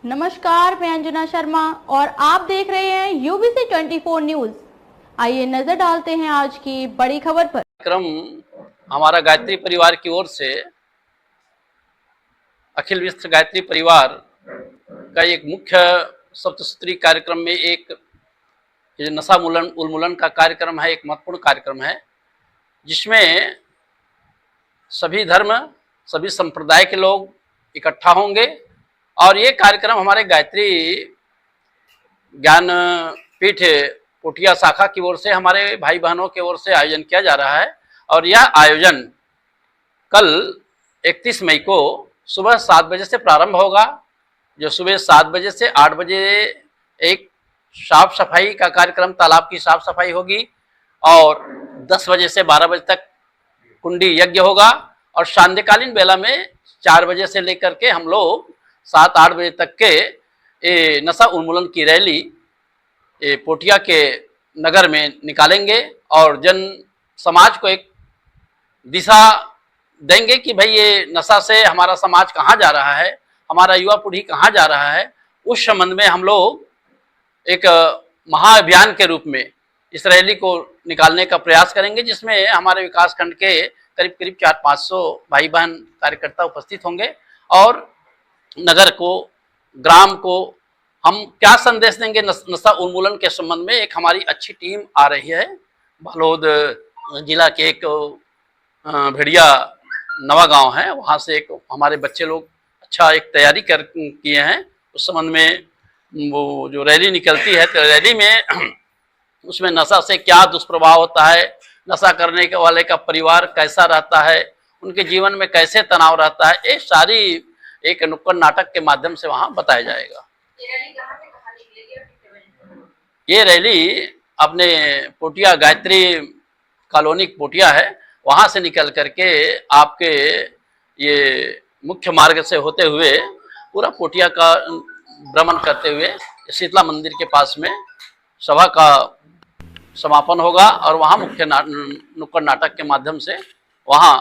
नमस्कार, मैं अंजना शर्मा और आप देख रहे हैं यूबीसी 24 न्यूज। आइए नजर डालते हैं आज की बड़ी खबर पर। कार्यक्रम हमारा गायत्री परिवार की ओर से अखिल विश्व गायत्री परिवार का एक मुख्य सप्तसूत्री कार्यक्रम में एक नशा उन्मूलन का कार्यक्रम है। एक महत्वपूर्ण कार्यक्रम है जिसमें सभी धर्म, सभी संप्रदाय के लोग इकट्ठा होंगे और ये कार्यक्रम हमारे गायत्री ज्ञान पीठ पोटिया शाखा की ओर से, हमारे भाई बहनों की ओर से आयोजन किया जा रहा है। और यह आयोजन कल 31 मई को सुबह 7 बजे से प्रारंभ होगा। जो सुबह 7 बजे से 8 बजे एक साफ सफाई का कार्यक्रम, तालाब की साफ सफाई होगी और 10 बजे से 12 बजे तक कुंडी यज्ञ होगा और सांध्यकालीन बेला में 4 बजे से लेकर के हम लोग 7-8 बजे तक के नशा उन्मूलन की रैली पोटिया के नगर में निकालेंगे और जन समाज को एक दिशा देंगे कि भाई ये नशा से हमारा समाज कहाँ जा रहा है, हमारा युवा पीढ़ी कहाँ जा रहा है। उस संबंध में हम लोग एक महाअभियान के रूप में इस रैली को निकालने का प्रयास करेंगे, जिसमें हमारे विकास खंड के करीब करीब 400-500 भाई बहन कार्यकर्ता उपस्थित होंगे और नगर को, ग्राम को हम क्या संदेश देंगे नशा उन्मूलन के संबंध में। एक हमारी अच्छी टीम आ रही है बालोद जिला के एक भेड़िया नवा गांव है, वहाँ से एक हमारे बच्चे लोग अच्छा एक तैयारी किए हैं। उस संबंध में वो जो रैली निकलती है तो रैली में उसमें नशा से क्या दुष्प्रभाव होता है, नशा करने के वाले का परिवार कैसा रहता है, उनके जीवन में कैसे तनाव रहता है, ये सारी एक नुक्कड़ नाटक के माध्यम से वहाँ बताया जाएगा। ये रैली अपने पोटिया गायत्री कॉलोनी पोटिया है, वहाँ से निकल करके आपके ये मुख्य मार्ग से होते हुए पूरा पोटिया का भ्रमण करते हुए शीतला मंदिर के पास में सभा का समापन होगा और वहाँ मुख्य नुक्कड़ नाटक के माध्यम से वहाँ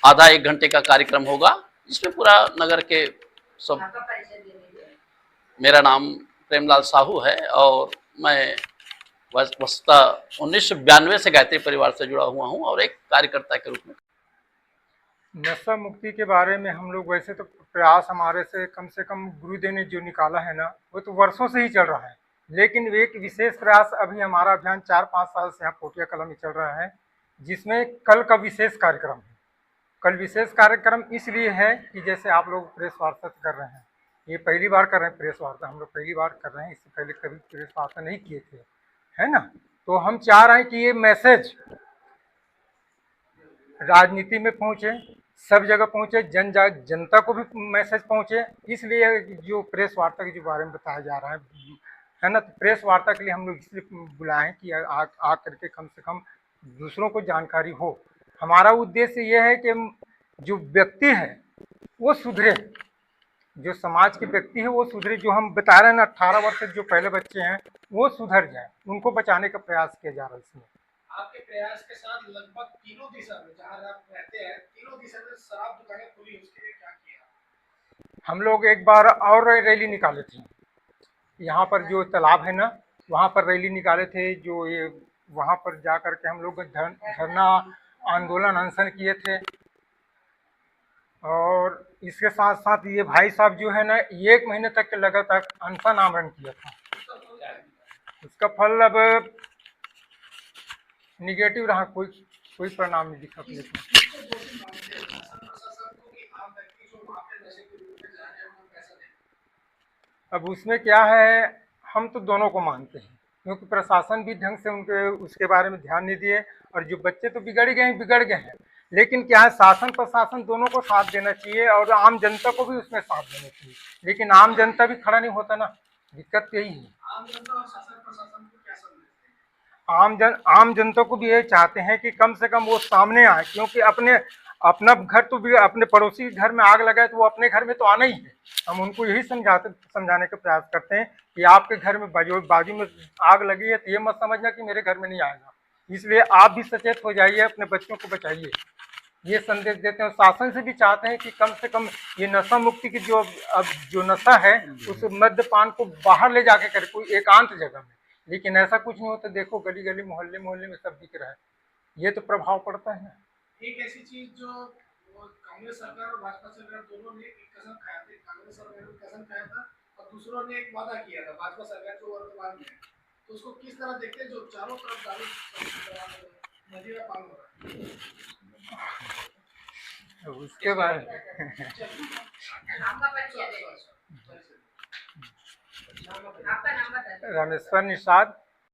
आधा 1 घंटे का कार्यक्रम होगा, जिसमें पूरा नगर के सब। मेरा नाम प्रेमलाल साहू है और मैं वस्तुतः 1992 से गायत्री परिवार से जुड़ा हुआ हूँ और एक कार्यकर्ता के रूप में। नशा मुक्ति के बारे में हम लोग वैसे तो प्रयास हमारे से कम गुरुदेव ने जो निकाला है ना, वो तो वर्षों से ही चल रहा है, लेकिन एक विशेष प्रयास अभी हमारा अभियान 4-5 साल से यहाँ पोटिया कला में चल रहा है, जिसमें कल का विशेष कार्यक्रम है। कल विशेष कार्यक्रम इसलिए है कि जैसे आप लोग प्रेस वार्ता कर रहे हैं, ये पहली बार कर रहे हैं प्रेस वार्ता, हम लोग पहली बार कर रहे हैं, इससे पहले कभी प्रेस वार्ता नहीं किए थे, है ना। तो हम चाह रहे हैं कि ये मैसेज राजनीति में पहुँचे, सब जगह पहुँचे, जनता को भी मैसेज पहुँचे। इसलिए जो प्रेस वार्ता के जो बारे में बताया जा रहा है ना, तो प्रेस वार्ता के लिए हम लोग इसलिए बुलाएं कि आ करके कम से कम दूसरों को जानकारी हो। हमारा उद्देश्य ये है कि जो व्यक्ति है वो सुधरे, जो समाज के व्यक्ति है वो सुधरे। जो हम बता रहे हैं ना, 18 वर्ष के जो पहले बच्चे हैं वो सुधर जाए, उनको बचाने का प्रयास किया जा रहा है। इसमें आपके प्रयास के साथ लगभग तीनों दिशा में, जहां आप रहते हैं, तीनों दिशा में शराब दुकानें खुली, उसके लिए क्या किया? हम लोग एक बार और रैली निकाले थे, यहाँ पर जो तालाब है ना, वहाँ पर रैली निकाले थे। जो ये वहाँ पर जा कर के हम लोग धरना आंदोलन अनशन किए थे और इसके साथ साथ ये भाई साहब जो है ना, 1 महीने तक के लगातार अनशन आमरण किया था। उसका फल अब निगेटिव रहा, कोई परिणाम नहीं दिखा अपने को। अब उसमें क्या है, हम तो दोनों को मानते हैं, क्योंकि प्रशासन भी ढंग से उनके उसके बारे में ध्यान नहीं दिए और जो बच्चे तो बिगड़ गए हैं, लेकिन क्या है, शासन प्रशासन दोनों को साथ देना चाहिए और आम जनता को भी उसमें साथ देना चाहिए। लेकिन आम जनता भी खड़ा नहीं होता ना, दिक्कत यही है। आम जनता को भी यही चाहते हैं कि कम से कम वो सामने आए, क्योंकि अपना घर तो भी, अपने पड़ोसी घर में आग लगाए तो वो अपने घर में तो आना ही है। हम उनको यही समझाने का प्रयास करते हैं कि आपके घर में बाजू में आग लगी है तो ये मत समझना कि मेरे घर में नहीं आएगा। इसलिए आप भी सचेत हो जाइए, अपने बच्चों को बचाइए। ये संदेश देते हैं। शासन से भी चाहते हैं कि कम से कम ये नशा मुक्ति की अब जो नशा है उस मद्यपान को बाहर ले जाके करे कोई एकांत जगह में, लेकिन ऐसा कुछ नहीं होता। देखो गली गली मोहल्ले मोहल्ले में सब दिख रहा है, ये तो प्रभाव पड़ता है ना। एक ऐसी चीज जो कांग्रेस सरकार और भाजपा सरकार दोनों ने एक कसम खाया था, कांग्रेस सरकार ने कसम खाया था और दूसरों ने एक वादा किया था भाजपा सरकार जो वर्तमान में है, तो उसको किस तरह देखते हैं जो चारों तरफ दारू नदी में पान हो रहा है उसके बाद आपका नाम बताइए। रामेश्वर निषाद,